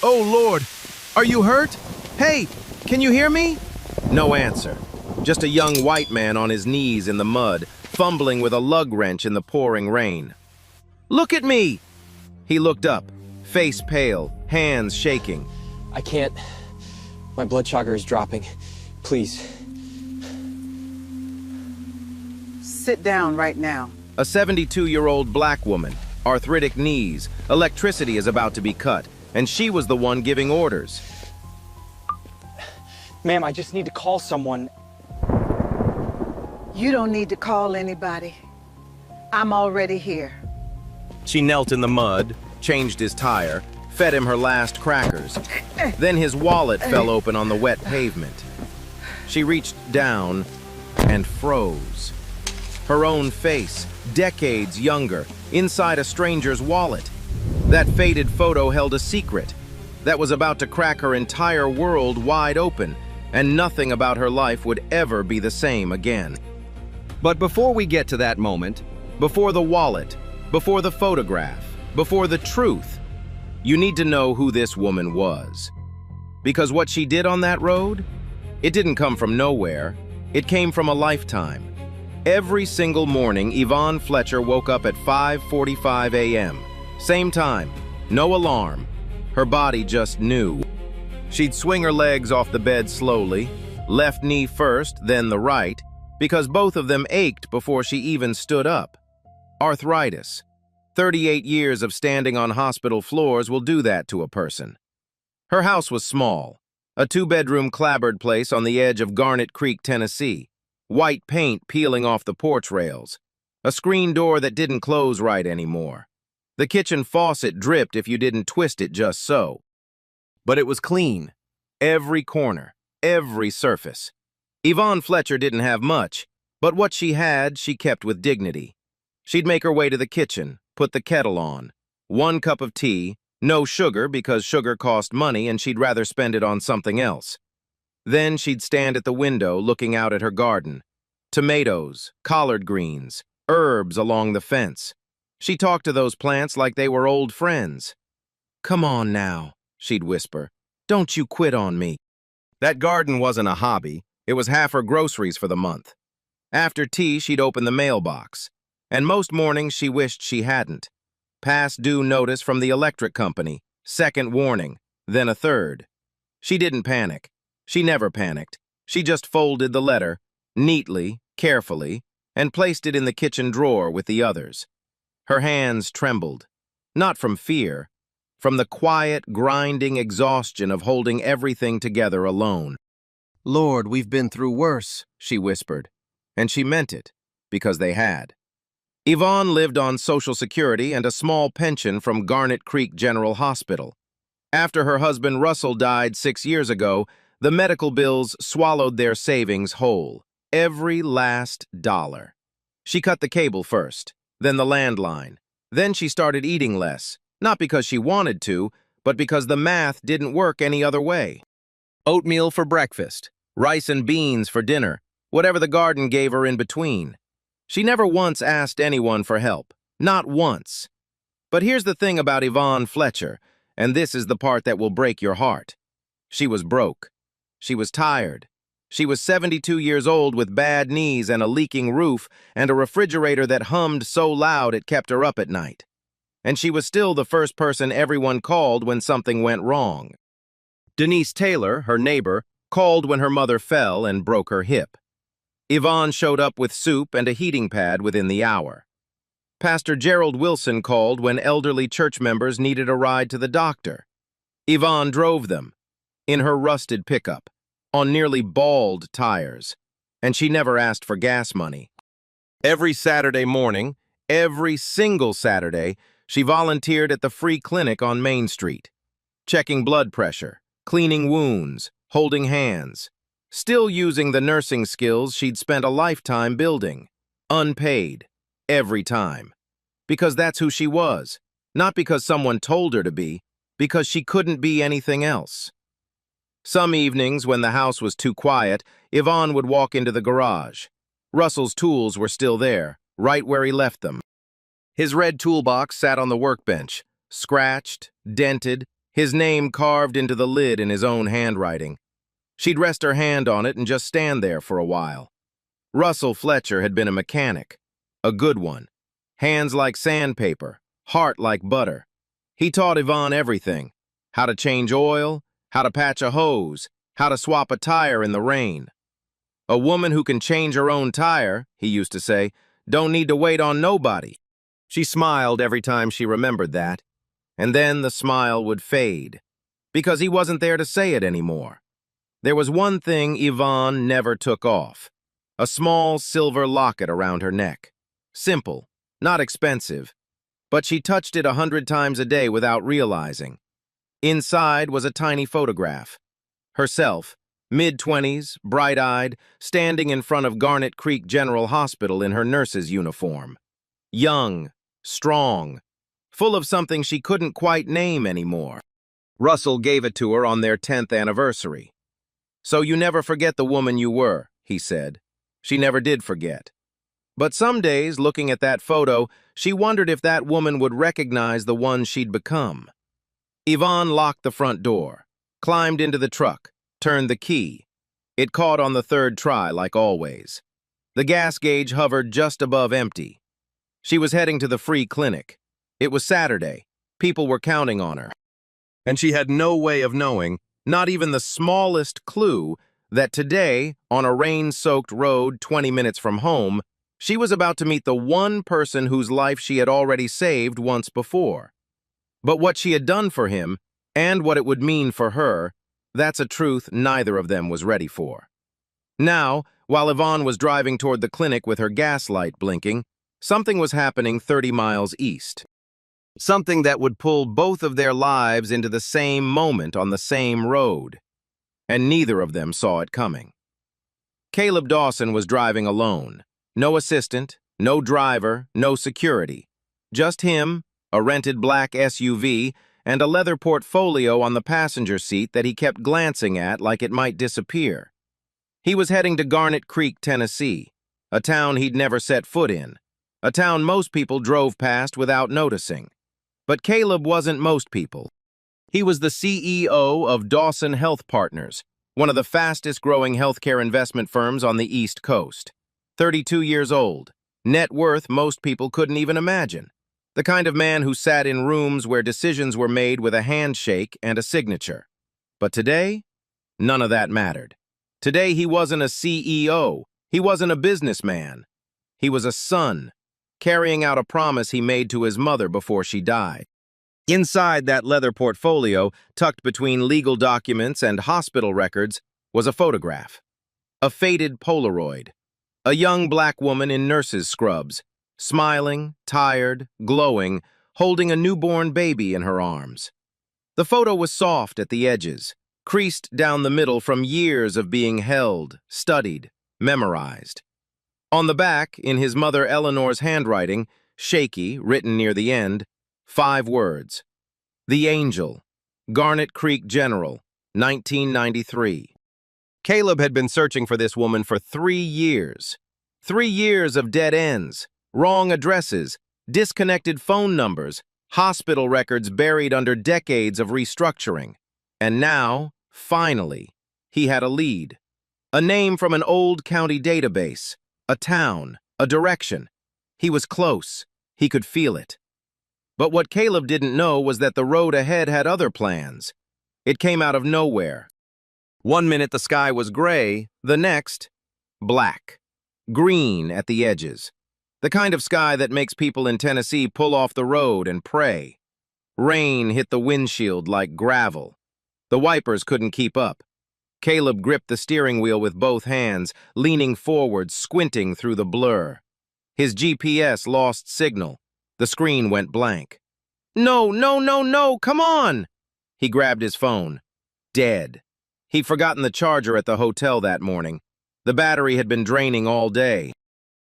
Oh, Lord! Are you hurt? Hey, can you hear me? No answer. Just a young white man on his knees in the mud, fumbling with a lug wrench in the pouring rain. Look at me! He looked up, face pale, hands shaking. I can't. My blood sugar is dropping. Please. Sit down right now. A 72-year-old black woman, arthritic knees, electricity is about to be cut, and she was the one giving orders. Ma'am, I just need to call someone. You don't need to call anybody. I'm already here. She knelt in the mud, changed his tire, fed him her last crackers. Then his wallet fell open on the wet pavement. She reached down and froze. Her own face, decades younger, inside a stranger's wallet. That faded photo held a secret that was about to crack her entire world wide open, and nothing about her life would ever be the same again. But before we get to that moment, before the wallet, before the photograph, before the truth, you need to know who this woman was. Because what she did on that road, it didn't come from nowhere. It came from a lifetime. Every single morning, Yvonne Fletcher woke up at 5:45 a.m. Same time, no alarm. Her body just knew. She'd swing her legs off the bed slowly, left knee first, then the right, because both of them ached before she even stood up. Arthritis. 38 years of standing on hospital floors will do that to a person. Her house was small, a 2-bedroom clapboard place on the edge of Garnet Creek, Tennessee. White paint peeling off the porch rails. A screen door that didn't close right anymore. The kitchen faucet dripped if you didn't twist it just so. But it was clean. Every corner, every surface. Yvonne Fletcher didn't have much, but what she had, she kept with dignity. She'd make her way to the kitchen, put the kettle on. 1 cup of tea, no sugar because sugar cost money and she'd rather spend it on something else. Then she'd stand at the window looking out at her garden. Tomatoes, collard greens, herbs along the fence. She talked to those plants like they were old friends. "Come on now," she'd whisper. "Don't you quit on me." That garden wasn't a hobby. It was half her groceries for the month. After tea, she'd open the mailbox. And most mornings she wished she hadn't. Past due notice from the electric company, second warning, then a third. She didn't panic. She never panicked. She just folded the letter, neatly, carefully, and placed it in the kitchen drawer with the others. Her hands trembled, not from fear, from the quiet, grinding exhaustion of holding everything together alone. "Lord, we've been through worse," she whispered, and she meant it, because they had. Yvonne lived on Social Security and a small pension from Garnet Creek General Hospital. After her husband Russell died 6 years ago, the medical bills swallowed their savings whole, every last dollar. She cut the cable first, then the landline. Then she started eating less, not because she wanted to, but because the math didn't work any other way. Oatmeal for breakfast, rice and beans for dinner, whatever the garden gave her in between. She never once asked anyone for help, not once. But here's the thing about Yvonne Fletcher, and this is the part that will break your heart. She was broke. She was tired. She was 72 years old with bad knees and a leaking roof and a refrigerator that hummed so loud it kept her up at night. And she was still the first person everyone called when something went wrong. Denise Taylor, her neighbor, called when her mother fell and broke her hip. Yvonne showed up with soup and a heating pad within the hour. Pastor Gerald Wilson called when elderly church members needed a ride to the doctor. Yvonne drove them, in her rusted pickup, on nearly bald tires, and she never asked for gas money. Every Saturday morning, every single Saturday, she volunteered at the free clinic on Main Street, checking blood pressure, cleaning wounds, holding hands, still using the nursing skills she'd spent a lifetime building, unpaid, every time. Because that's who she was, not because someone told her to be, because she couldn't be anything else. Some evenings, when the house was too quiet, Yvonne would walk into the garage. Russell's tools were still there, right where he left them. His red toolbox sat on the workbench, scratched, dented, his name carved into the lid in his own handwriting. She'd rest her hand on it and just stand there for a while. Russell Fletcher had been a mechanic, a good one. Hands like sandpaper, heart like butter. He taught Yvonne everything: how to change oil, how to patch a hose, how to swap a tire in the rain. A woman who can change her own tire, he used to say, don't need to wait on nobody. She smiled every time she remembered that, and then the smile would fade, because he wasn't there to say it anymore. There was one thing Yvonne never took off: a small silver locket around her neck. Simple, not expensive, but she touched it 100 times a day without realizing. Inside was a tiny photograph. Herself, mid-20s, bright-eyed, standing in front of Garnet Creek General Hospital in her nurse's uniform. Young, strong, full of something she couldn't quite name anymore. Russell gave it to her on their 10th anniversary. "So you never forget the woman you were," he said. She never did forget. But some days, looking at that photo, she wondered if that woman would recognize the one she'd become. Yvonne locked the front door, climbed into the truck, turned the key. It caught on the third try, like always. The gas gauge hovered just above empty. She was heading to the free clinic. It was Saturday. People were counting on her. And she had no way of knowing, not even the smallest clue, that today, on a rain-soaked road 20 minutes from home, she was about to meet the one person whose life she had already saved once before. But what she had done for him, and what it would mean for her, that's a truth neither of them was ready for. Now, while Yvonne was driving toward the clinic with her gas light blinking, something was happening 30 miles east. Something that would pull both of their lives into the same moment on the same road. And neither of them saw it coming. Caleb Dawson was driving alone. No assistant, no driver, no security. Just him, a rented black SUV, and a leather portfolio on the passenger seat that he kept glancing at like it might disappear. He was heading to Garnet Creek, Tennessee, a town he'd never set foot in, a town most people drove past without noticing. But Caleb wasn't most people. He was the CEO of Dawson Health Partners, one of the fastest-growing healthcare investment firms on the East Coast. 32 years old, net worth most people couldn't even imagine. The kind of man who sat in rooms where decisions were made with a handshake and a signature. But today, none of that mattered. Today he wasn't a CEO, he wasn't a businessman. He was a son, carrying out a promise he made to his mother before she died. Inside that leather portfolio, tucked between legal documents and hospital records, was a photograph. A faded Polaroid. A young black woman in nurse's scrubs, smiling, tired, glowing, holding a newborn baby in her arms. The photo was soft at the edges, creased down the middle from years of being held, studied, memorized. On the back, in his mother Eleanor's handwriting, shaky, written near the end, 5 words. The Angel, Garnet Creek General, 1993. Caleb had been searching for this woman for 3 years. 3 years of dead ends, wrong addresses, disconnected phone numbers, hospital records buried under decades of restructuring. And now, finally, he had a lead. A name from an old county database, a town, a direction. He was close. He could feel it. But what Caleb didn't know was that the road ahead had other plans. It came out of nowhere. One minute the sky was gray, the next, black. Green at the edges. The kind of sky that makes people in Tennessee pull off the road and pray. Rain hit the windshield like gravel. The wipers couldn't keep up. Caleb gripped the steering wheel with both hands, leaning forward, squinting through the blur. His GPS lost signal. The screen went blank. No, no, no, no, come on! He grabbed his phone. Dead. He'd forgotten the charger at the hotel that morning. The battery had been draining all day.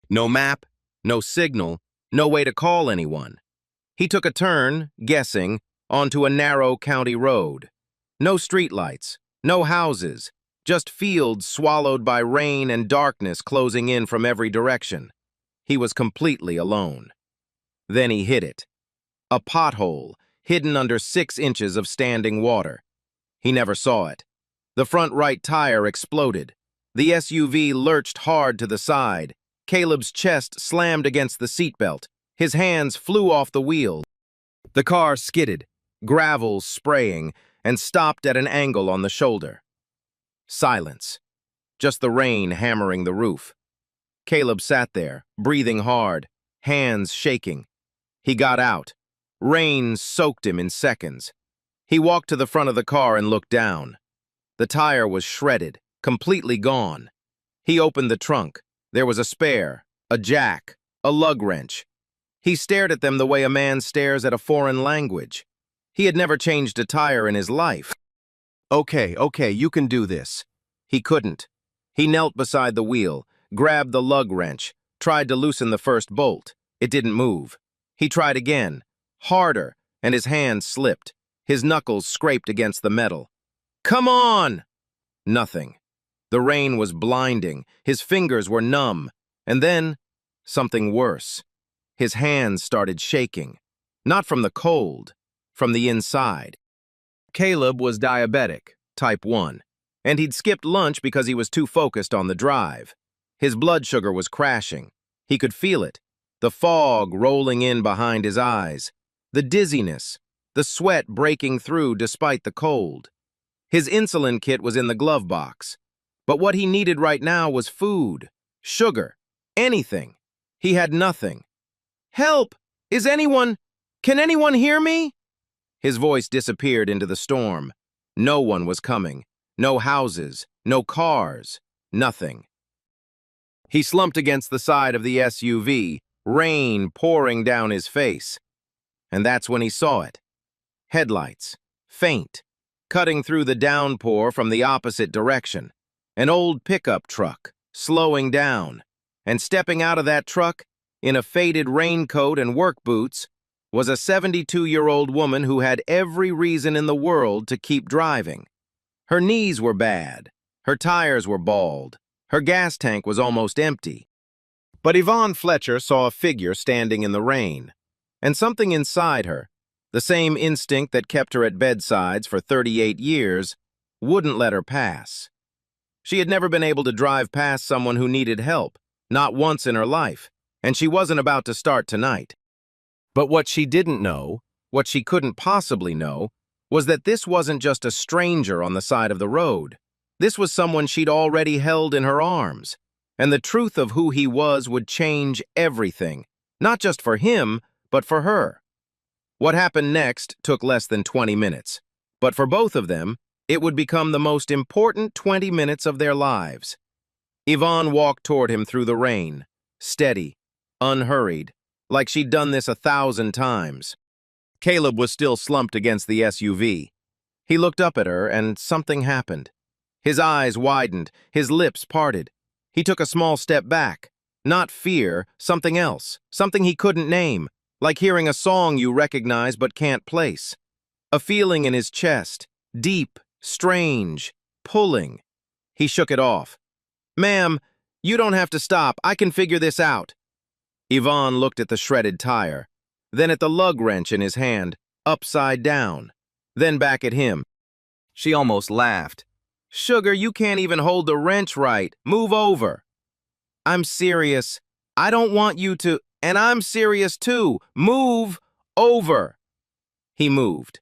No map, no signal, no way to call anyone. He took a turn, guessing, onto a narrow county road. No streetlights, no houses, just fields swallowed by rain and darkness closing in from every direction. He was completely alone. Then he hit it. A pothole, hidden under 6 inches of standing water. He never saw it. The front right tire exploded. The SUV lurched hard to the side. Caleb's chest slammed against the seatbelt. His hands flew off the wheel. The car skidded, gravel spraying, and stopped at an angle on the shoulder. Silence. Just the rain hammering the roof. Caleb sat there, breathing hard, hands shaking. He got out. Rain soaked him in seconds. He walked to the front of the car and looked down. The tire was shredded, completely gone. He opened the trunk. There was a spare, a jack, a lug wrench. He stared at them the way a man stares at a foreign language. He had never changed a tire in his life. Okay, you can do this. He couldn't. He knelt beside the wheel, grabbed the lug wrench, tried to loosen the first bolt. It didn't move. He tried again, harder, and his hand slipped. His knuckles scraped against the metal. Come on! Nothing. The rain was blinding. His fingers were numb. And then, something worse. His hands started shaking. Not from the cold, from the inside. Caleb was diabetic, type 1, and he'd skipped lunch because he was too focused on the drive. His blood sugar was crashing. He could feel it, the fog rolling in behind his eyes, the dizziness, the sweat breaking through despite the cold. His insulin kit was in the glove box, but what he needed right now was food, sugar, anything. He had nothing. Help! Can anyone hear me? His voice disappeared into the storm. No one was coming. No houses, no cars, nothing. He slumped against the side of the SUV, rain pouring down his face. And that's when he saw it. Headlights, faint, cutting through the downpour from the opposite direction. An old pickup truck, slowing down. And stepping out of that truck, in a faded raincoat and work boots, was a 72-year-old woman who had every reason in the world to keep driving. Her knees were bad. Her tires were bald. Her gas tank was almost empty. But Yvonne Fletcher saw a figure standing in the rain. And something inside her, the same instinct that kept her at bedsides for 38 years, wouldn't let her pass. She had never been able to drive past someone who needed help, not once in her life, and she wasn't about to start tonight. But what she didn't know, what she couldn't possibly know, was that this wasn't just a stranger on the side of the road. This was someone she'd already held in her arms, and the truth of who he was would change everything, not just for him, but for her. What happened next took less than 20 minutes, but for both of them, it would become the most important 20 minutes of their lives. Yvonne walked toward him through the rain, steady, unhurried, like she'd done this 1,000 times. Caleb was still slumped against the SUV. He looked up at her, and something happened. His eyes widened, his lips parted. He took a small step back. Not fear, something else, something he couldn't name, like hearing a song you recognize but can't place. A feeling in his chest, deep, strange, pulling. He shook it off. "Ma'am, you don't have to stop. I can figure this out." Yvonne looked at the shredded tire, then at the lug wrench in his hand, upside down, then back at him. She almost laughed. "Sugar, you can't even hold the wrench right. Move over." "I'm serious. I don't want you to, and I'm serious too. Move over." He moved.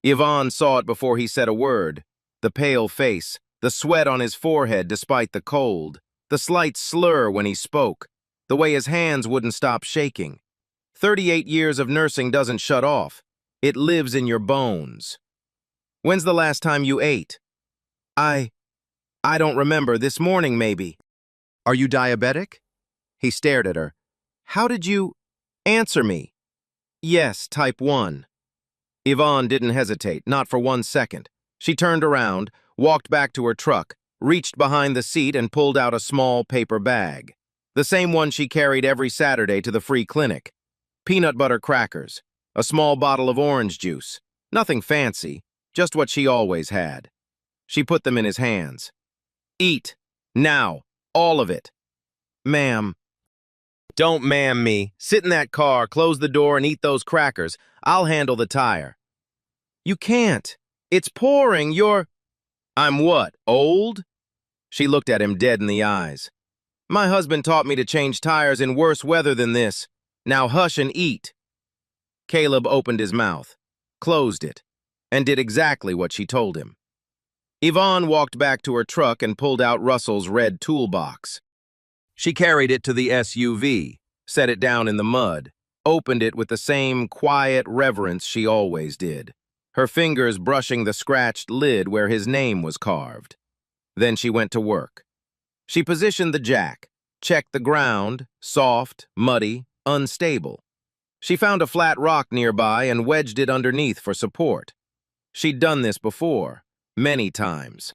Yvonne saw it before he said a word. The pale face, the sweat on his forehead despite the cold, the slight slur when he spoke, the way his hands wouldn't stop shaking. 38 years of nursing doesn't shut off. It lives in your bones. "When's the last time you ate?" I don't remember. This morning, maybe." "Are you diabetic?" He stared at her. "How did you answer me?" "Yes, type 1. Yvonne didn't hesitate, not for 1 second. She turned around, walked back to her truck, reached behind the seat and pulled out a small paper bag. The same one she carried every Saturday to the free clinic. Peanut butter crackers, a small bottle of orange juice. Nothing fancy, just what she always had. She put them in his hands. "Eat. Now. All of it." "Ma'am." "Don't ma'am me. Sit in that car, close the door, and eat those crackers. I'll handle the tire." You can't. It's pouring. I'm what, old? She looked at him dead in the eyes. My husband taught me to change tires in worse weather than this. Now hush and eat. Caleb opened his mouth, closed it, and did exactly what she told him. Yvonne walked back to her truck and pulled out Russell's red toolbox. She carried it to the SUV, set it down in the mud, opened it with the same quiet reverence she always did, her fingers brushing the scratched lid where his name was carved. Then she went to work. She positioned the jack, checked the ground, soft, muddy, unstable. She found a flat rock nearby and wedged it underneath for support. She'd done this before, many times.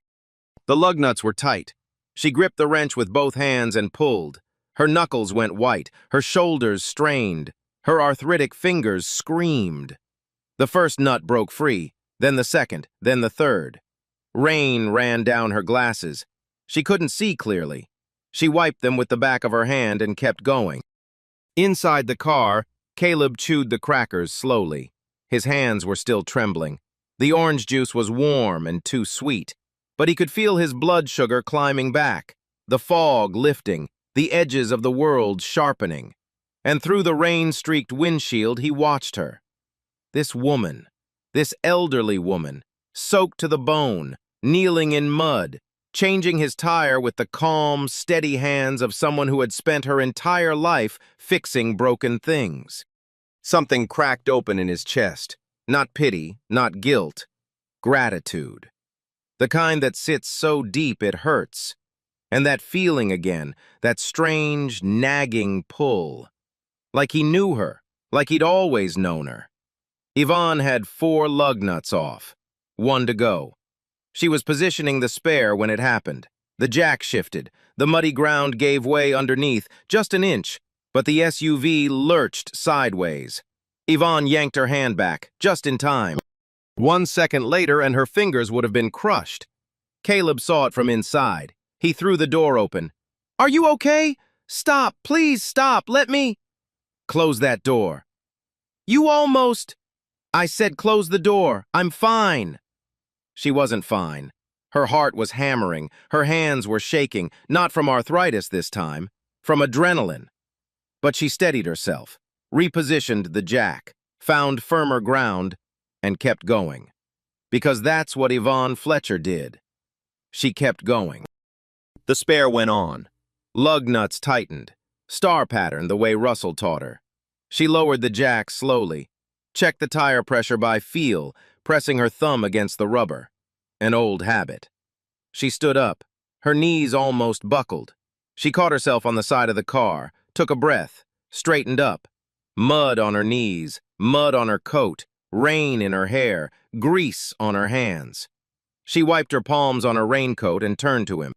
The lug nuts were tight. She gripped the wrench with both hands and pulled. Her knuckles went white, her shoulders strained, her arthritic fingers screamed. The first nut broke free, then the second, then the third. Rain ran down her glasses. She couldn't see clearly. She wiped them with the back of her hand and kept going. Inside the car, Caleb chewed the crackers slowly. His hands were still trembling. The orange juice was warm and too sweet, but he could feel his blood sugar climbing back, the fog lifting, the edges of the world sharpening. And through the rain-streaked windshield, he watched her. This woman, this elderly woman, soaked to the bone, kneeling in mud, changing his tire with the calm, steady hands of someone who had spent her entire life fixing broken things. Something cracked open in his chest. Not pity, not guilt, gratitude. The kind that sits so deep it hurts. And that feeling again, that strange, nagging pull. Like he knew her, like he'd always known her. Yvonne had 4 lug nuts off, 1 to go. She was positioning the spare when it happened. The jack shifted. The muddy ground gave way underneath, just an inch, but the SUV lurched sideways. Yvonne yanked her hand back, just in time. 1 second later, and her fingers would have been crushed. Caleb saw it from inside. He threw the door open. "Are you okay? Stop, please stop, let me—" "Close that door." "You almost—" "I said close the door, I'm fine." She wasn't fine. Her heart was hammering, her hands were shaking, not from arthritis this time, from adrenaline. But she steadied herself, repositioned the jack, found firmer ground, and kept going. Because that's what Yvonne Fletcher did. She kept going. The spare went on. Lug nuts tightened, star pattern the way Russell taught her. She lowered the jack slowly, checked the tire pressure by feel, pressing her thumb against the rubber. An old habit. She stood up, her knees almost buckled. She caught herself on the side of the car, took a breath, straightened up. Mud on her knees, mud on her coat, rain in her hair, grease on her hands. She wiped her palms on her raincoat and turned to him.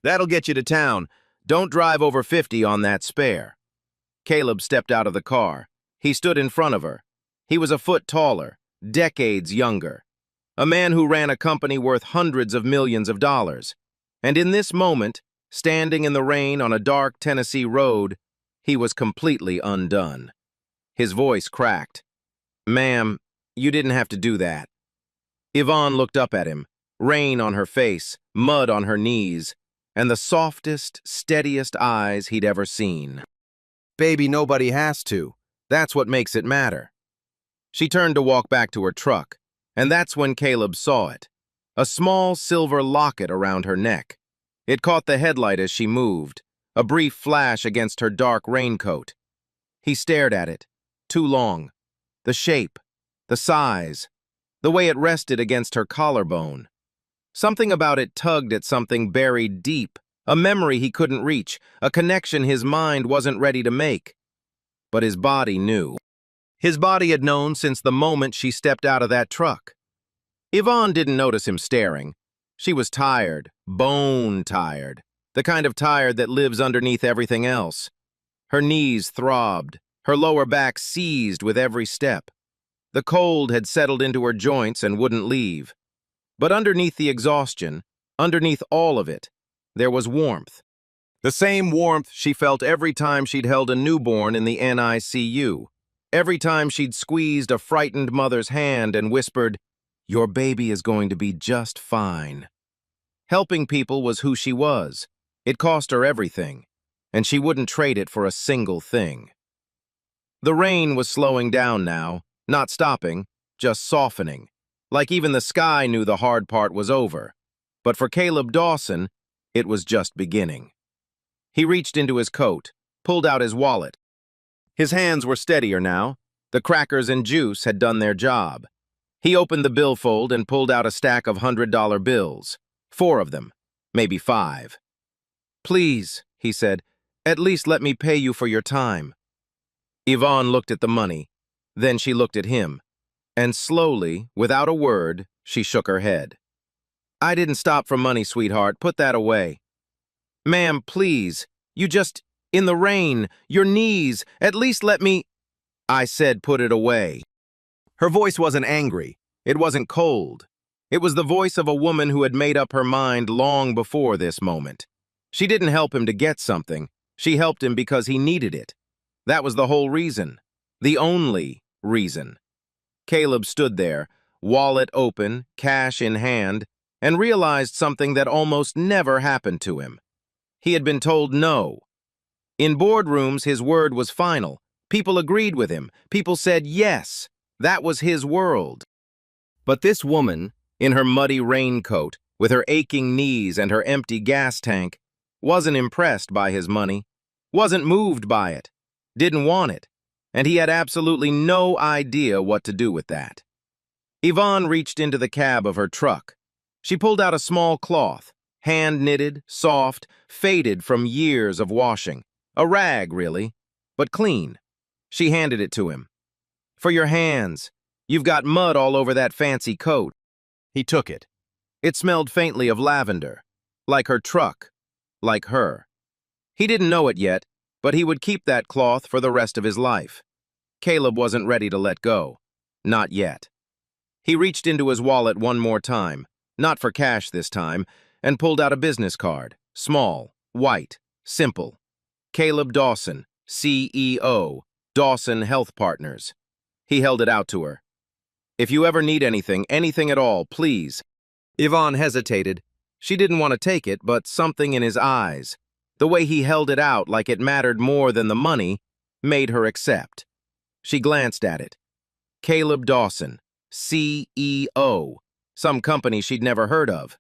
"That'll get you to town. Don't drive over 50 on that spare." Caleb stepped out of the car. He stood in front of her. He was a foot taller, decades younger. A man who ran a company worth hundreds of millions of dollars. And in this moment, standing in the rain on a dark Tennessee road, he was completely undone. His voice cracked. "Ma'am, you didn't have to do that." Yvonne looked up at him, rain on her face, mud on her knees, and the softest, steadiest eyes he'd ever seen. "Baby, nobody has to. That's what makes it matter." She turned to walk back to her truck, and that's when Caleb saw it. A small silver locket around her neck. It caught the headlight as she moved, a brief flash against her dark raincoat. He stared at it, too long. The shape, the size, the way it rested against her collarbone. Something about it tugged at something buried deep, a memory he couldn't reach, a connection his mind wasn't ready to make. But his body knew. His body had known since the moment she stepped out of that truck. Yvonne didn't notice him staring. She was tired, bone-tired, the kind of tired that lives underneath everything else. Her knees throbbed, her lower back seized with every step. The cold had settled into her joints and wouldn't leave. But underneath the exhaustion, underneath all of it, there was warmth. The same warmth she felt every time she'd held a newborn in the NICU. Every time she'd squeezed a frightened mother's hand and whispered, Your baby is going to be just fine. Helping people was who she was. It cost her everything, and she wouldn't trade it for a single thing. The rain was slowing down now, not stopping, just softening, like even the sky knew the hard part was over. But for Caleb Dawson, it was just beginning. He reached into his coat, pulled out his wallet. His hands were steadier now. The crackers and juice had done their job. He opened the billfold and pulled out a stack of $100 bills. 4 of them, maybe 5. "Please," he said, "at least let me pay you for your time." Yvonne looked at the money. Then she looked at him. And slowly, without a word, she shook her head. "I didn't stop for money, sweetheart. Put that away." "Ma'am, please. You just, in the rain, your knees, at least let me—" "I said put it away." Her voice wasn't angry. It wasn't cold. It was the voice of a woman who had made up her mind long before this moment. She didn't help him to get something. She helped him because he needed it. That was the whole reason. The only reason. Caleb stood there, wallet open, cash in hand, and realized something that almost never happened to him. He had been told no. In boardrooms, his word was final. People agreed with him. People said yes. That was his world. But this woman, in her muddy raincoat, with her aching knees and her empty gas tank, wasn't impressed by his money, wasn't moved by it, didn't want it, and he had absolutely no idea what to do with that. Yvonne reached into the cab of her truck. She pulled out a small cloth, hand-knitted, soft, faded from years of washing. A rag, really, but clean. She handed it to him. "For your hands. You've got mud all over that fancy coat." He took it. It smelled faintly of lavender, like her truck, like her. He didn't know it yet, but he would keep that cloth for the rest of his life. Caleb wasn't ready to let go. Not yet. He reached into his wallet one more time, not for cash this time, and pulled out a business card. Small, white, simple. Caleb Dawson, CEO, Dawson Health Partners. He held it out to her. "If you ever need anything, anything at all, please." Yvonne hesitated. She didn't want to take it, but something in his eyes, the way he held it out like it mattered more than the money, made her accept. She glanced at it. Caleb Dawson, CEO, some company she'd never heard of.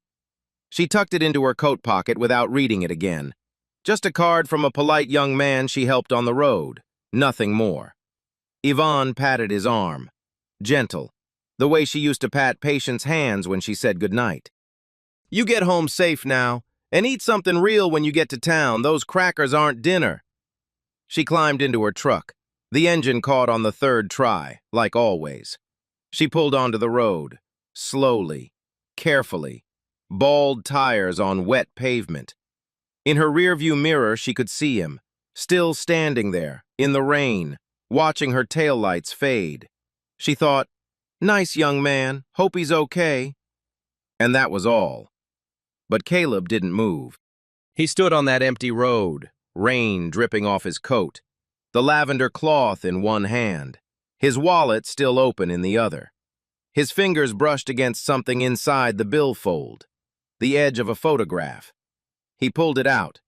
She tucked it into her coat pocket without reading it again. Just a card from a polite young man she helped on the road, nothing more. Yvonne patted his arm. Gentle, the way she used to pat patients' hands when she said goodnight. "You get home safe now, and eat something real when you get to town. Those crackers aren't dinner." She climbed into her truck. The engine caught on the 3rd try, like always. She pulled onto the road, slowly, carefully, bald tires on wet pavement. In her rearview mirror, she could see him, still standing there, in the rain, watching her taillights fade. She thought, "Nice young man, hope he's okay." And that was all. But Caleb didn't move. He stood on that empty road, rain dripping off his coat, the lavender cloth in one hand, his wallet still open in the other. His fingers brushed against something inside the billfold, the edge of a photograph. He pulled it out.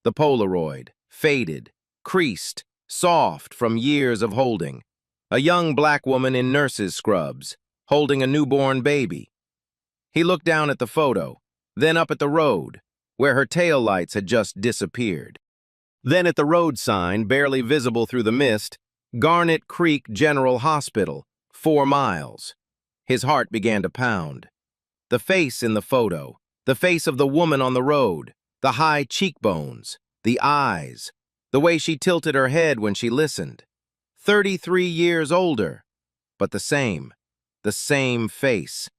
The Polaroid, faded, creased, soft from years of holding. A young black woman in nurse's scrubs, holding a newborn baby. He looked down at the photo, then up at the road, where her taillights had just disappeared. Then at the road sign, barely visible through the mist, Garnet Creek General Hospital, 4 miles. His heart began to pound. The face in the photo, the face of the woman on the road, the high cheekbones, the eyes, the way she tilted her head when she listened. 33 years older, but the same face.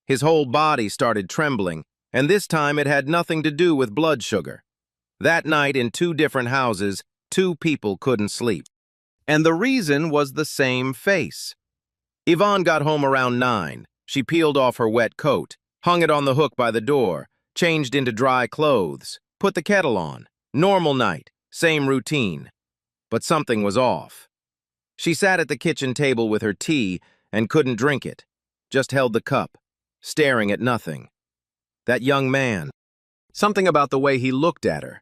His whole body started trembling, and this time it had nothing to do with blood sugar. That night in 2 different houses, 2 people couldn't sleep. And the reason was the same face. Yvonne got home around 9. She peeled off her wet coat, hung it on the hook by the door, changed into dry clothes, put the kettle on. Normal night, same routine. But something was off. She sat at the kitchen table with her tea and couldn't drink it, just held the cup, staring at nothing. That young man. Something about the way he looked at her.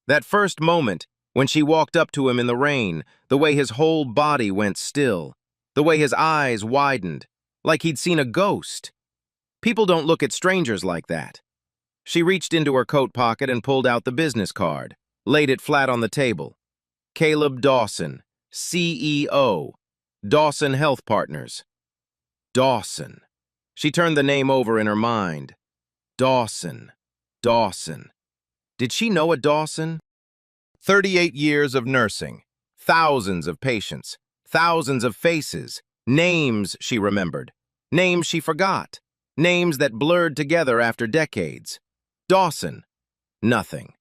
That first moment when she walked up to him in the rain, the way his whole body went still, the way his eyes widened, like he'd seen a ghost. People don't look at strangers like that. She reached into her coat pocket and pulled out the business card, laid it flat on the table. Caleb Dawson, CEO, Dawson Health Partners. Dawson. She turned the name over in her mind. Dawson. Dawson. Did she know a Dawson? 38 years of nursing, thousands of patients, thousands of faces, names she remembered, names she forgot, names that blurred together after decades. Dawson. Nothing.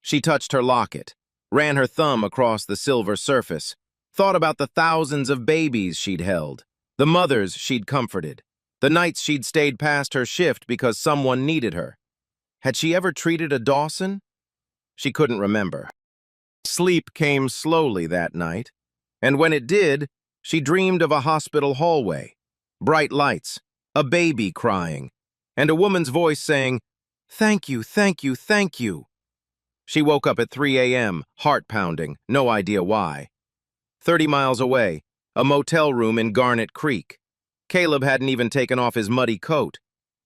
She touched her locket, ran her thumb across the silver surface, thought about the thousands of babies she'd held, the mothers she'd comforted, the nights she'd stayed past her shift because someone needed her. Had she ever treated a Dawson? She couldn't remember. Sleep came slowly that night, and when it did, she dreamed of a hospital hallway, bright lights, a baby crying, and a woman's voice saying, "Thank you, thank you, thank you." She woke up at 3 a.m., heart pounding, no idea why. 30 miles away, a motel room in Garnet Creek. Caleb hadn't even taken off his muddy coat.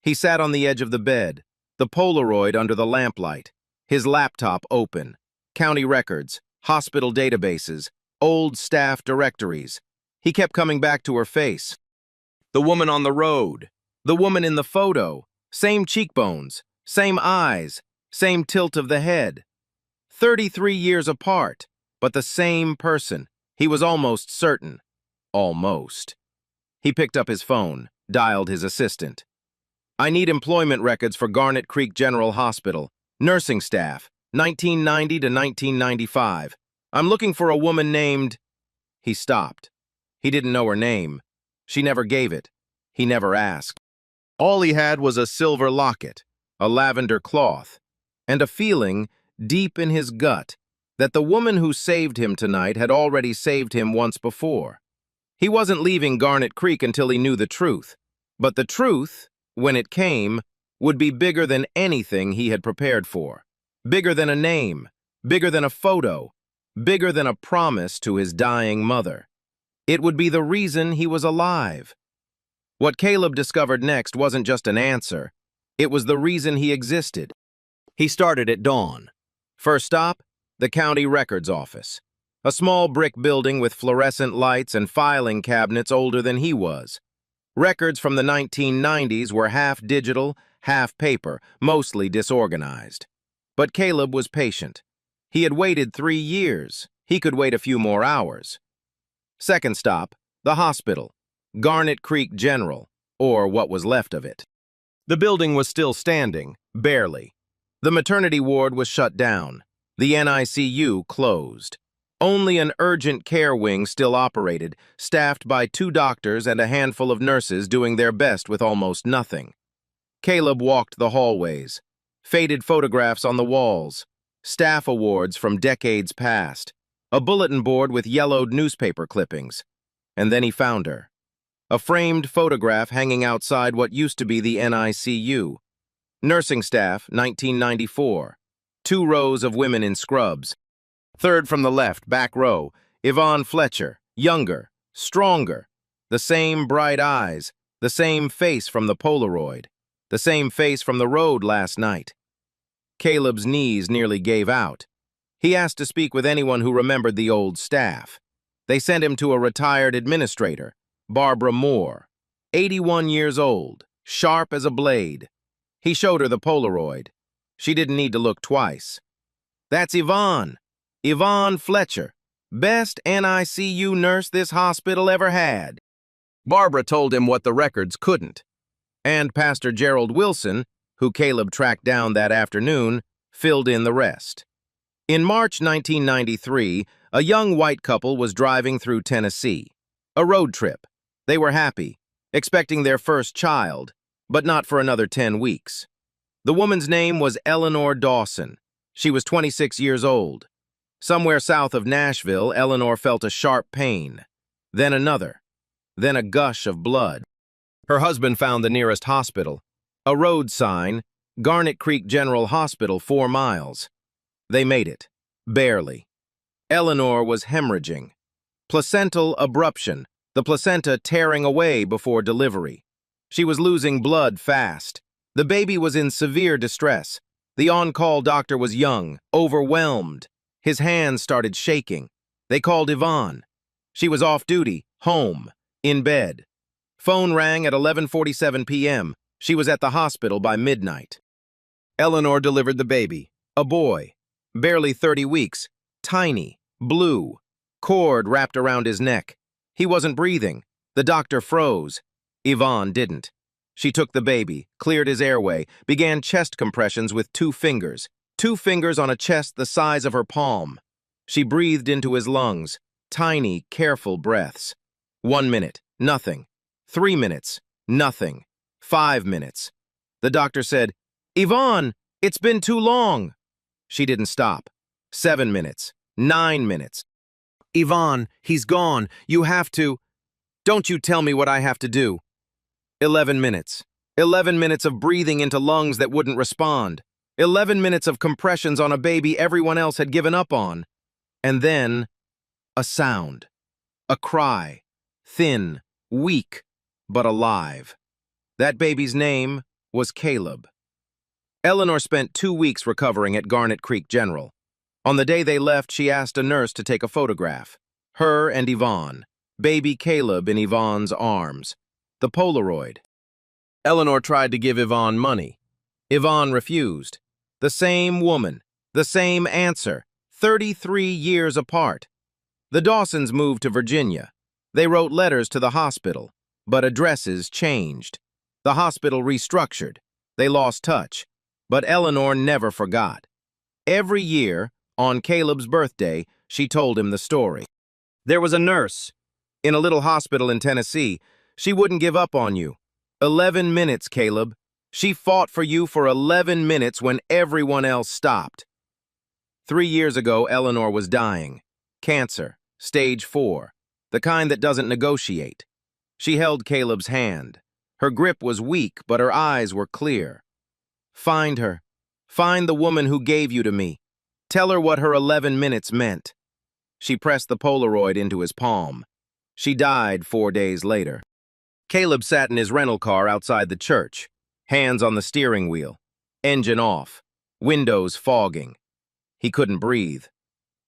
He sat on the edge of the bed, the Polaroid under the lamplight, his laptop open, county records, hospital databases, old staff directories. He kept coming back to her face. The woman on the road, the woman in the photo, same cheekbones, same eyes, same tilt of the head. 33 years apart, but the same person. He was almost certain. Almost. He picked up his phone, dialed his assistant. "I need employment records for Garnet Creek General Hospital. Nursing staff, 1990 to 1995. I'm looking for a woman named..." He stopped. He didn't know her name. She never gave it. He never asked. All he had was a silver locket, a lavender cloth, and a feeling, deep in his gut, that the woman who saved him tonight had already saved him once before. He wasn't leaving Garnet Creek until he knew the truth. But the truth, when it came, would be bigger than anything he had prepared for. Bigger than a name, bigger than a photo, bigger than a promise to his dying mother. It would be the reason he was alive. What Caleb discovered next wasn't just an answer. It was the reason he existed. He started at dawn. First stop, the county records office. A small brick building with fluorescent lights and filing cabinets older than he was. Records from the 1990s were half digital, half paper, mostly disorganized. But Caleb was patient. He had waited 3 years. He could wait a few more hours. Second stop, the hospital, Garnet Creek General, or what was left of it. The building was still standing, barely. The maternity ward was shut down. The NICU closed. Only an urgent care wing still operated, staffed by 2 doctors and a handful of nurses doing their best with almost nothing. Caleb walked the hallways. Faded photographs on the walls. Staff awards from decades past. A bulletin board with yellowed newspaper clippings. And then he found her. A framed photograph hanging outside what used to be the NICU. Nursing staff, 1994. 2 rows of women in scrubs. Third from the left, back row, Yvonne Fletcher, younger, stronger. The same bright eyes, the same face from the Polaroid, the same face from the road last night. Caleb's knees nearly gave out. He asked to speak with anyone who remembered the old staff. They sent him to a retired administrator, Barbara Moore, 81 years old, sharp as a blade. He showed her the Polaroid. She didn't need to look twice. "That's Yvonne. Yvonne Fletcher, best NICU nurse this hospital ever had." Barbara told him what the records couldn't. And Pastor Gerald Wilson, who Caleb tracked down that afternoon, filled in the rest. In March 1993, a young white couple was driving through Tennessee. A road trip. They were happy, expecting their first child, but not for another 10 weeks. The woman's name was Eleanor Dawson. She was 26 years old. Somewhere south of Nashville, Eleanor felt a sharp pain, then another, then a gush of blood. Her husband found the nearest hospital. A road sign, Garnet Creek General Hospital, 4 miles. They made it. Barely. Eleanor was hemorrhaging. Placental abruption, the placenta tearing away before delivery. She was losing blood fast. The baby was in severe distress. The on-call doctor was young, overwhelmed. His hands started shaking. They called Yvonne. She was off duty, home, in bed. Phone rang at 11:47 p.m. She was at the hospital by midnight. Eleanor delivered the baby, a boy, barely 30 weeks, tiny, blue, cord wrapped around his neck. He wasn't breathing. The doctor froze. Yvonne didn't. She took the baby, cleared his airway, began chest compressions with 2 fingers on a chest the size of her palm. She breathed into his lungs, tiny, careful breaths. 1 minute, nothing. 3 minutes, nothing. 5 minutes. The doctor said, "Yvonne, it's been too long." She didn't stop. 7 minutes, 9 minutes. "Yvonne, he's gone. You have to. Don't you tell me what I have to do." 11 minutes. 11 minutes of breathing into lungs that wouldn't respond. 11 minutes of compressions on a baby everyone else had given up on. And then, a sound. A cry. Thin, weak, but alive. That baby's name was Caleb. Eleanor spent 2 weeks recovering at Garnet Creek General. On the day they left, she asked a nurse to take a photograph. Her and Yvonne. Baby Caleb in Yvonne's arms. The Polaroid. Eleanor tried to give Yvonne money. Yvonne refused. The same woman. The same answer. 33 years apart. The Dawsons moved to Virginia. They wrote letters to the hospital, but addresses changed. The hospital restructured. They lost touch. But Eleanor never forgot. Every year, on Caleb's birthday, she told him the story. There was a nurse in a little hospital in Tennessee. She wouldn't give up on you. 11 minutes, Caleb. She fought for you for 11 minutes when everyone else stopped. 3 years ago, Eleanor was dying. Cancer, stage 4, the kind that doesn't negotiate. She held Caleb's hand. Her grip was weak, but her eyes were clear. "Find her. Find the woman who gave you to me. Tell her what her 11 minutes meant." She pressed the Polaroid into his palm. She died 4 days later. Caleb sat in his rental car outside the church, hands on the steering wheel, engine off, windows fogging. He couldn't breathe.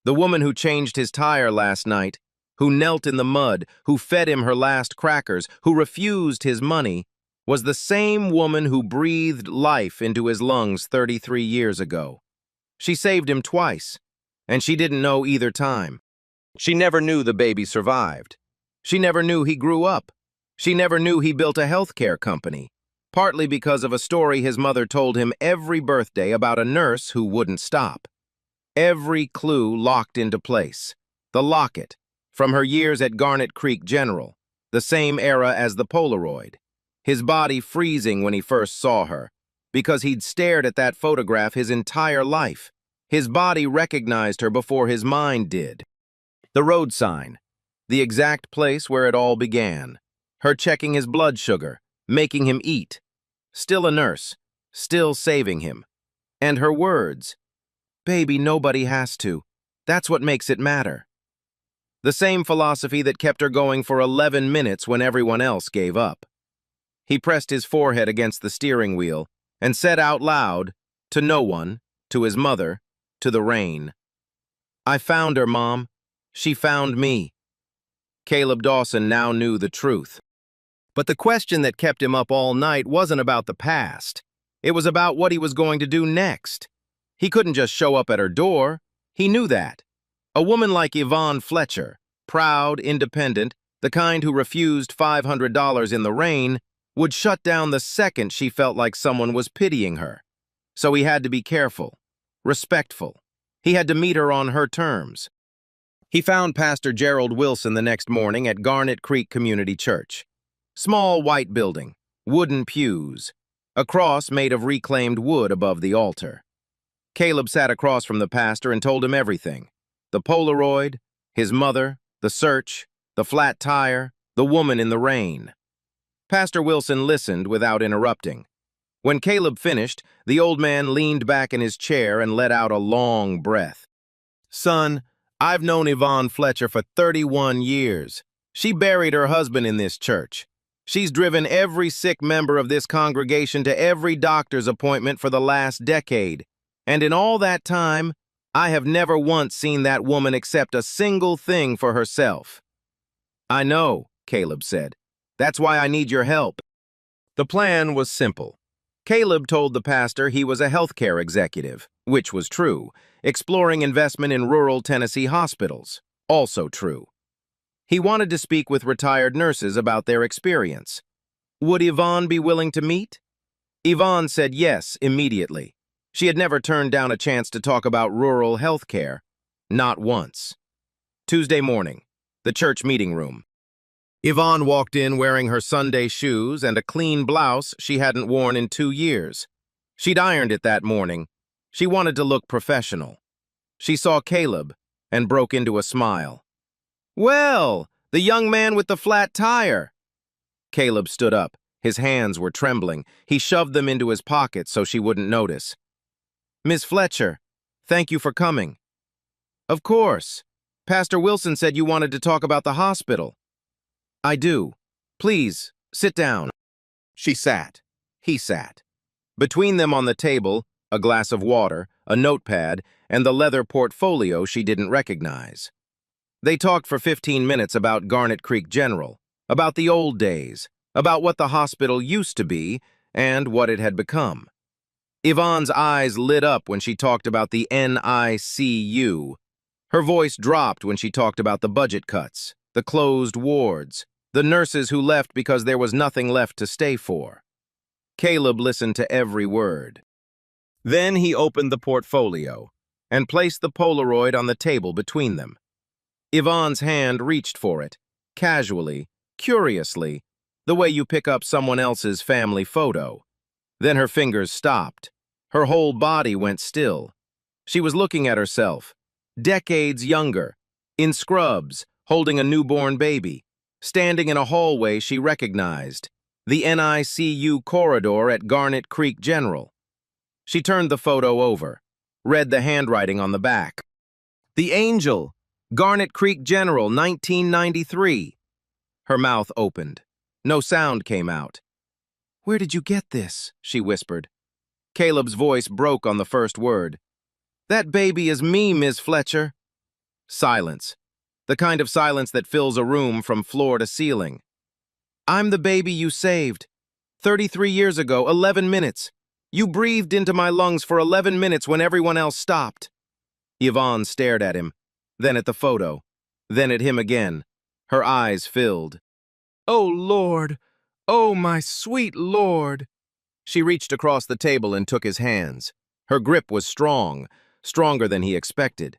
The woman who changed his tire last night, who knelt in the mud, who fed him her last crackers, who refused his money, was the same woman who breathed life into his lungs 33 years ago. She saved him twice, and she didn't know either time. She never knew the baby survived. She never knew he grew up. She never knew he built a healthcare company, partly because of a story his mother told him every birthday about a nurse who wouldn't stop. Every clue locked into place. The locket, from her years at Garnet Creek General, the same era as the Polaroid. His body freezing when he first saw her, because he'd stared at that photograph his entire life. His body recognized her before his mind did. The road sign, the exact place where it all began. Her checking his blood sugar, making him eat. Still a nurse, still saving him. And her words, "Baby, nobody has to. That's what makes it matter." The same philosophy that kept her going for 11 minutes when everyone else gave up. He pressed his forehead against the steering wheel and said out loud, to no one, to his mother, to the rain, "I found her, Mom. She found me." Caleb Dawson now knew the truth. But the question that kept him up all night wasn't about the past. It was about what he was going to do next. He couldn't just show up at her door. He knew that. A woman like Yvonne Fletcher, proud, independent, the kind who refused $500 in the rain, would shut down the second she felt like someone was pitying her. So he had to be careful, respectful. He had to meet her on her terms. He found Pastor Gerald Wilson the next morning at Garnet Creek Community Church. Small white building, wooden pews, a cross made of reclaimed wood above the altar. Caleb sat across from the pastor and told him everything. The Polaroid, his mother, the search, the flat tire, the woman in the rain. Pastor Wilson listened without interrupting. When Caleb finished, the old man leaned back in his chair and let out a long breath. Son, I've known Yvonne Fletcher for 31 years. She buried her husband in this church. She's driven every sick member of this congregation to every doctor's appointment for the last decade. And in all that time, I have never once seen that woman accept a single thing for herself. I know, Caleb said. That's why I need your help. The plan was simple. Caleb told the pastor he was a healthcare executive, which was true, exploring investment in rural Tennessee hospitals, also true. He wanted to speak with retired nurses about their experience. Would Yvonne be willing to meet? Yvonne said yes immediately. She had never turned down a chance to talk about rural healthcare, not once. Tuesday morning, the church meeting room. Yvonne walked in wearing her Sunday shoes and a clean blouse she hadn't worn in 2 years. She'd ironed it that morning. She wanted to look professional. She saw Caleb and broke into a smile. Well, the young man with the flat tire. Caleb stood up. His hands were trembling. He shoved them into his pockets so she wouldn't notice. Miss Fletcher, thank you for coming. Of course. Pastor Wilson said you wanted to talk about the hospital. I do. Please, sit down. She sat. He sat. Between them on the table, a glass of water, a notepad, and the leather portfolio she didn't recognize. They talked for 15 minutes about Garnet Creek General, about the old days, about what the hospital used to be, and what it had become. Yvonne's eyes lit up when she talked about the NICU. Her voice dropped when she talked about the budget cuts, the closed wards, the nurses who left because there was nothing left to stay for. Caleb listened to every word. Then he opened the portfolio and placed the Polaroid on the table between them. Yvonne's hand reached for it, casually, curiously, the way you pick up someone else's family photo. Then her fingers stopped. Her whole body went still. She was looking at herself, decades younger, in scrubs, holding a newborn baby, standing in a hallway she recognized, the NICU corridor at Garnet Creek General. She turned the photo over, read the handwriting on the back. The Angel, Garnet Creek General, 1993. Her mouth opened. No sound came out. Where did you get this? She whispered. Caleb's voice broke on the first word. That baby is me, Miss Fletcher. Silence. The kind of silence that fills a room from floor to ceiling. I'm the baby you saved. 33 years ago, 11 minutes. You breathed into my lungs for 11 minutes when everyone else stopped. Yvonne stared at him, then at the photo, then at him again. Her eyes filled. Oh, Lord! Oh, my sweet Lord! She reached across the table and took his hands. Her grip was strong, stronger than he expected.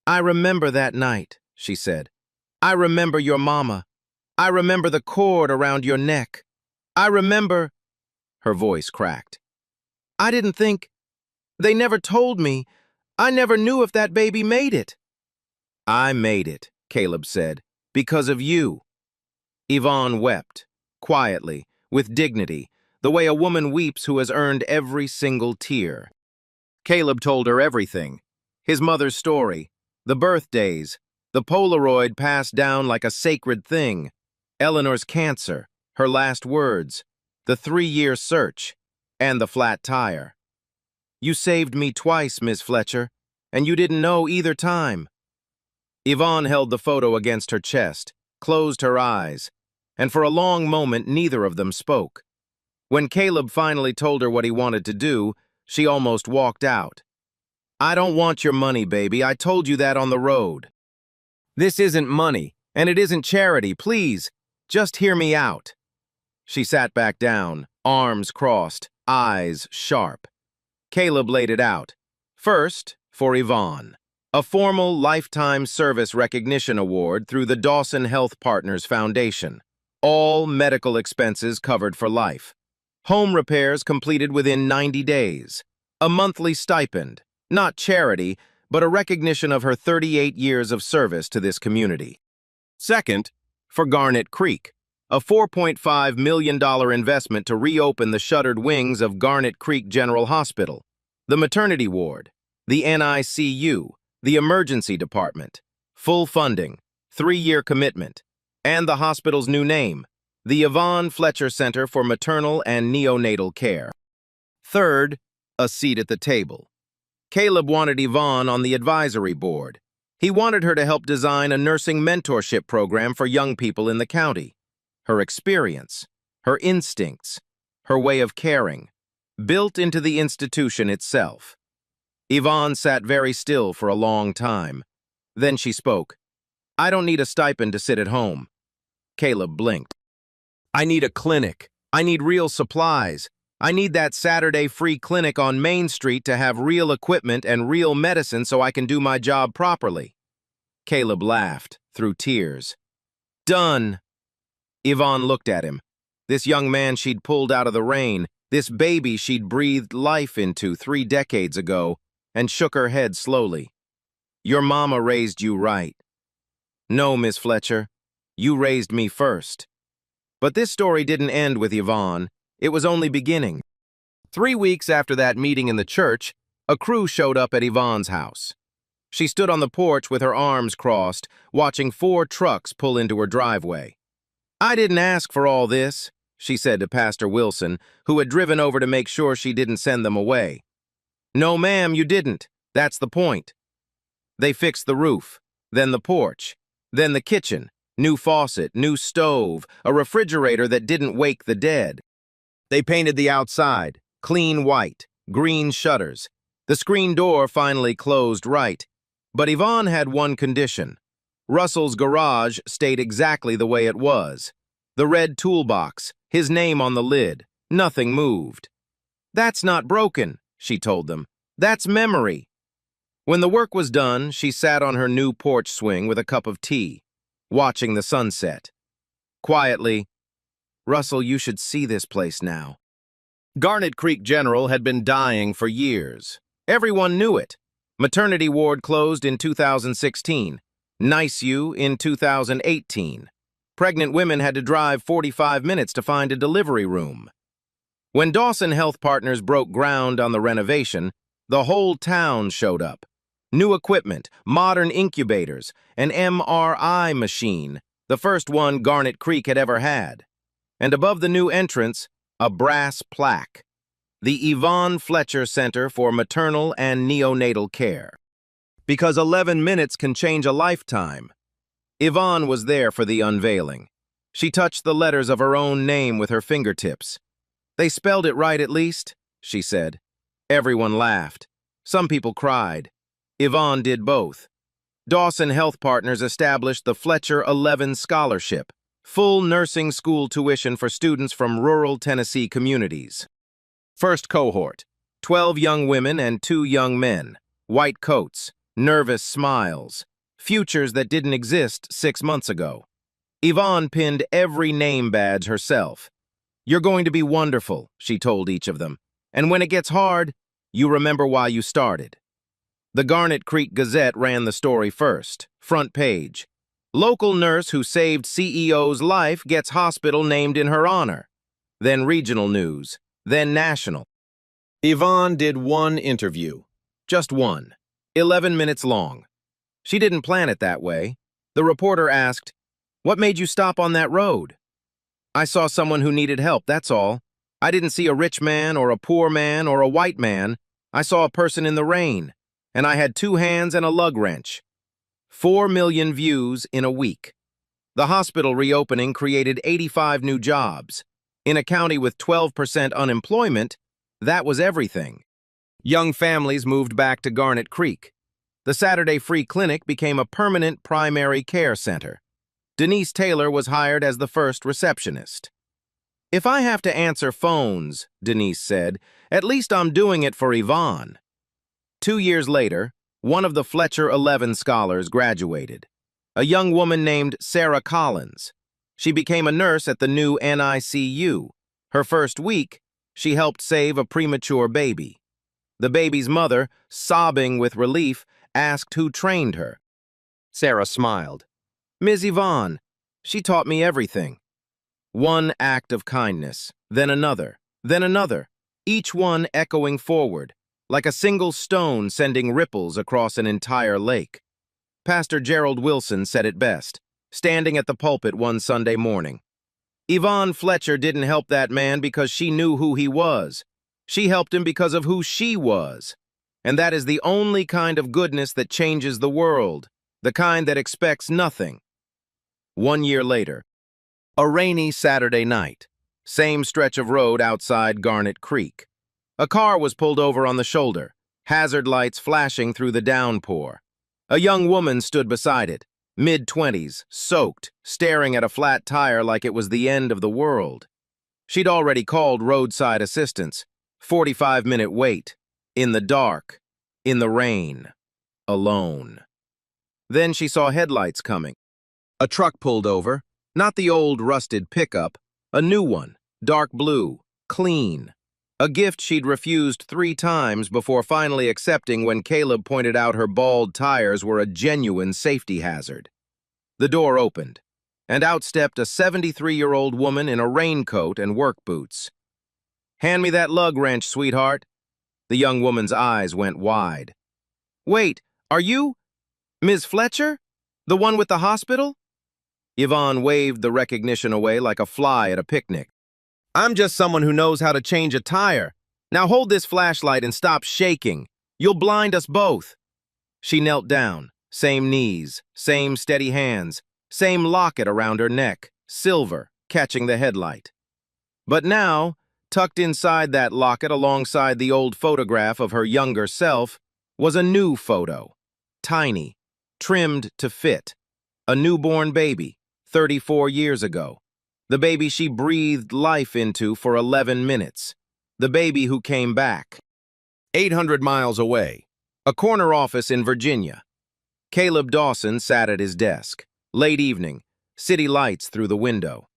I remember that night, she said. I remember your mama. I remember the cord around your neck. I remember... Her voice cracked. I didn't think... They never told me. I never knew if that baby made it. I made it, Caleb said, because of you. Yvonne wept, quietly, with dignity, the way a woman weeps who has earned every single tear. Caleb told her everything, his mother's story, the birthdays, the Polaroid passed down like a sacred thing, Eleanor's cancer, her last words, the 3-year search, and the flat tire. You saved me twice, Miss Fletcher, and you didn't know either time. Yvonne held the photo against her chest, closed her eyes, and for a long moment neither of them spoke. When Caleb finally told her what he wanted to do, she almost walked out. I don't want your money, baby. I told you that on the road. This isn't money, and it isn't charity. Please, just hear me out. She sat back down, arms crossed, eyes sharp. Caleb laid it out. First, for Yvonne, a formal Lifetime Service Recognition Award through the Dawson Health Partners Foundation. All medical expenses covered for life. Home repairs completed within 90 days. A monthly stipend, not charity, but a recognition of her 38 years of service to this community. Second, for Garnet Creek, a $4.5 million investment to reopen the shuttered wings of Garnet Creek General Hospital, the maternity ward, the NICU, the emergency department, full funding, 3-year commitment, and the hospital's new name, the Yvonne Fletcher Center for Maternal and Neonatal Care. Third, a seat at the table. Caleb wanted Yvonne on the advisory board. He wanted her to help design a nursing mentorship program for young people in the county. Her experience, her instincts, her way of caring, built into the institution itself. Yvonne sat very still for a long time. Then she spoke. "I don't need a stipend to sit at home." Caleb blinked. "I need a clinic. I need real supplies. I need that Saturday free clinic on Main Street to have real equipment and real medicine so I can do my job properly." Caleb laughed, through tears. "Done." Yvonne looked at him. This young man she'd pulled out of the rain, this baby she'd breathed life into 3 decades ago, and shook her head slowly. "Your mama raised you right." "No, Miss Fletcher. You raised me first." But this story didn't end with Yvonne. It was only beginning. 3 weeks after that meeting in the church, a crew showed up at Yvonne's house. She stood on the porch with her arms crossed, watching 4 trucks pull into her driveway. "I didn't ask for all this," she said to Pastor Wilson, who had driven over to make sure she didn't send them away. "No, ma'am, you didn't. That's the point." They fixed the roof, then the porch, then the kitchen, new faucet, new stove, a refrigerator that didn't wake the dead. They painted the outside, clean white, green shutters. The screen door finally closed right. But Yvonne had one condition. Russell's garage stayed exactly the way it was. The red toolbox, his name on the lid, nothing moved. "That's not broken," she told them. "That's memory." When the work was done, she sat on her new porch swing with a cup of tea, watching the sunset. Quietly, "Russell, you should see this place now." Garnet Creek General had been dying for years. Everyone knew it. Maternity ward closed in 2016. NICU in 2018. Pregnant women had to drive 45 minutes to find a delivery room. When Dawson Health Partners broke ground on the renovation, the whole town showed up. New equipment, modern incubators, an MRI machine, the first one Garnet Creek had ever had. And above the new entrance, a brass plaque. The Yvonne Fletcher Center for Maternal and Neonatal Care. Because 11 minutes can change a lifetime. Yvonne was there for the unveiling. She touched the letters of her own name with her fingertips. "They spelled it right at least," she said. Everyone laughed. Some people cried. Yvonne did both. Dawson Health Partners established the Fletcher 11 Scholarship, full nursing school tuition for students from rural Tennessee communities. First cohort, 12 young women and 2 young men, white coats, nervous smiles, futures that didn't exist 6 months ago. Yvonne pinned every name badge herself. "You're going to be wonderful," she told each of them. "And when it gets hard, you remember why you started." The Garnet Creek Gazette ran the story first, front page. "Local nurse who saved CEO's life gets hospital named in her honor." Then regional news, then national. Yvonne did one interview. Just one. 11 minutes long. She didn't plan it that way. The reporter asked, "What made you stop on that road?" "I saw someone who needed help, that's all. I didn't see a rich man or a poor man or a white man. I saw a person in the rain. And I had 2 hands and a lug wrench." 4 million views in a week. The hospital reopening created 85 new jobs. In a county with 12% unemployment, that was everything. Young families moved back to Garnet Creek. The Saturday free clinic became a permanent primary care center. Denise Taylor was hired as the first receptionist. "If I have to answer phones," Denise said, "at least I'm doing it for Yvonne." 2 years later, one of the Fletcher 11 scholars graduated. A young woman named Sarah Collins. She became a nurse at the new NICU. Her first week, she helped save a premature baby. The baby's mother, sobbing with relief, asked who trained her. Sarah smiled. "Ms. Yvonne. She taught me everything." One act of kindness, then another, each one echoing forward, like a single stone sending ripples across an entire lake. Pastor Gerald Wilson said it best, standing at the pulpit one Sunday morning. Yvonne Fletcher didn't help that man because she knew who he was. She helped him because of who she was. And that is the only kind of goodness that changes the world, the kind that expects nothing. 1 year later, a rainy Saturday night, same stretch of road outside Garnet Creek. A car was pulled over on the shoulder, hazard lights flashing through the downpour. A young woman stood beside it, mid-20s, soaked, staring at a flat tire like it was the end of the world. She'd already called roadside assistance. 45-minute wait. In the dark. In the rain. Alone. Then she saw headlights coming. A truck pulled over. Not the old rusted pickup. A new one. Dark blue. Clean. A gift she'd refused 3 times before finally accepting when Caleb pointed out her bald tires were a genuine safety hazard. The door opened, and out stepped a 73-year-old woman in a raincoat and work boots. "Hand me that lug wrench, sweetheart." The young woman's eyes went wide. "Wait, are you Ms. Fletcher? The one with the hospital?" Yvonne waved the recognition away like a fly at a picnic. "I'm just someone who knows how to change a tire. Now hold this flashlight and stop shaking. You'll blind us both." She knelt down, same knees, same steady hands, same locket around her neck, silver, catching the headlight. But now, tucked inside that locket alongside the old photograph of her younger self, was a new photo. Tiny, trimmed to fit. A newborn baby, 34 years ago. The baby she breathed life into for 11 minutes. The baby who came back. 800 miles away. A corner office in Virginia. Caleb Dawson sat at his desk. Late evening. City lights through the window.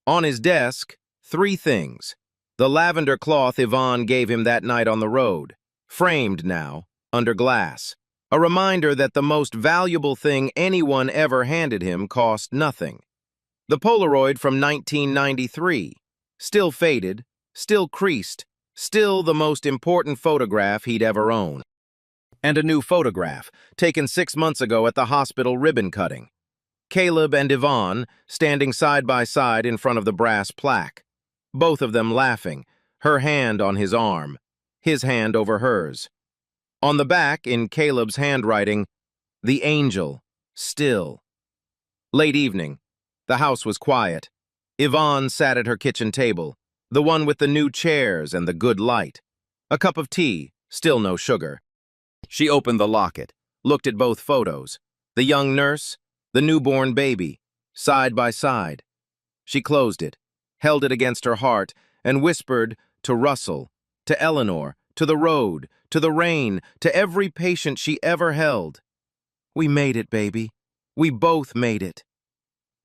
On his desk, 3 things. The lavender cloth Yvonne gave him that night on the road. Framed now, under glass. A reminder that the most valuable thing anyone ever handed him cost nothing. The Polaroid from 1993, still faded, still creased, still the most important photograph he'd ever owned. And a new photograph, taken 6 months ago at the hospital ribbon cutting. Caleb and Yvonne standing side by side in front of the brass plaque. Both of them laughing, her hand on his arm, his hand over hers. On the back, in Caleb's handwriting, "The angel, still." Late evening. The house was quiet. Yvonne sat at her kitchen table, the one with the new chairs and the good light. A cup of tea, still no sugar. She opened the locket, looked at both photos, the young nurse, the newborn baby, side by side. She closed it, held it against her heart, and whispered to Russell, to Eleanor, to the road, to the rain, to every patient she ever held. "We made it, baby. We both made it."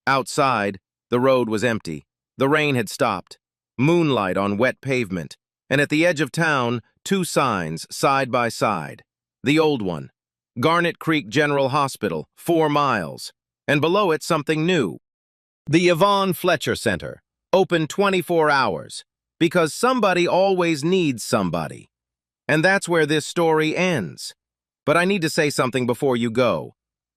Outside, the road was empty. The rain had stopped. Moonlight on wet pavement. And at the edge of town, 2 signs side by side. The old one, Garnet Creek General Hospital, 4 miles. And below it, something new. The Yvonne Fletcher Center, open 24 hours. Because somebody always needs somebody. And that's where this story ends. But I need to say something before you go.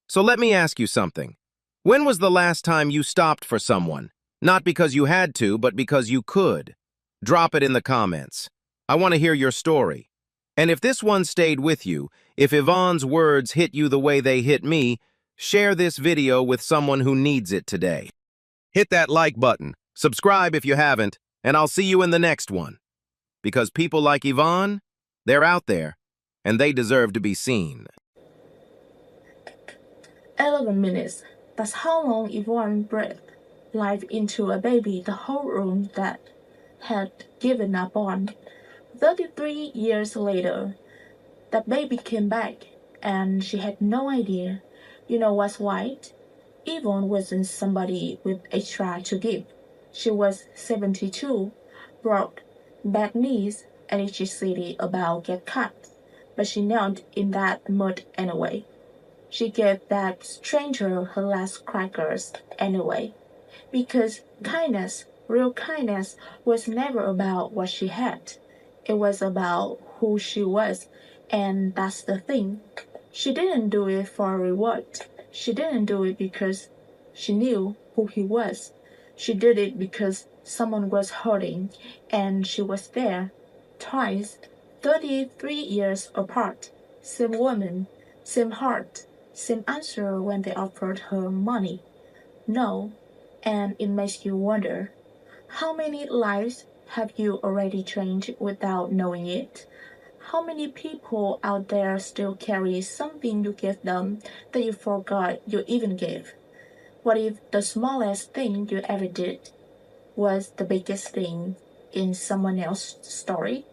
So let me ask you something. When was the last time you stopped for someone? Not because you had to, but because you could. Drop it in the comments. I want to hear your story. And if this one stayed with you, if Yvonne's words hit you the way they hit me, share this video with someone who needs it today. Hit that like button, subscribe if you haven't, and I'll see you in the next one. Because people like Yvonne, they're out there, and they deserve to be seen. 11 minutes. That's how long Yvonne breathed life into a baby the whole room that had given up on. 33 years later, that baby came back, and she had no idea. You know what's right? Yvonne wasn't somebody with extra to give. She was 72, broke, bad knees, and itchy city about get cut. But she knelt in that mud anyway. She gave that stranger her last crackers anyway, because kindness Real kindness was never about what she had. It was about who she was, and that's the thing. She didn't do it for a reward. She didn't do it because she knew who he was. She did it because someone was hurting, and she was there. Twice, 33 years apart. Same woman, same heart, same answer when they offered her money. No, and it makes you wonder, how many lives have you already changed without knowing it? How many people out there still carry something you gave them that you forgot you even gave? What if the smallest thing you ever did was the biggest thing in someone else's story?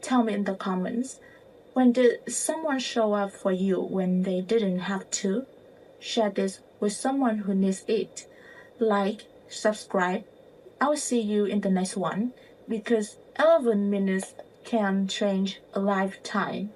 Tell me in the comments. When did someone show up for you when they didn't have to? Share this with someone who needs it. Like, subscribe. I will see you in the next one because 11 minutes can change a lifetime.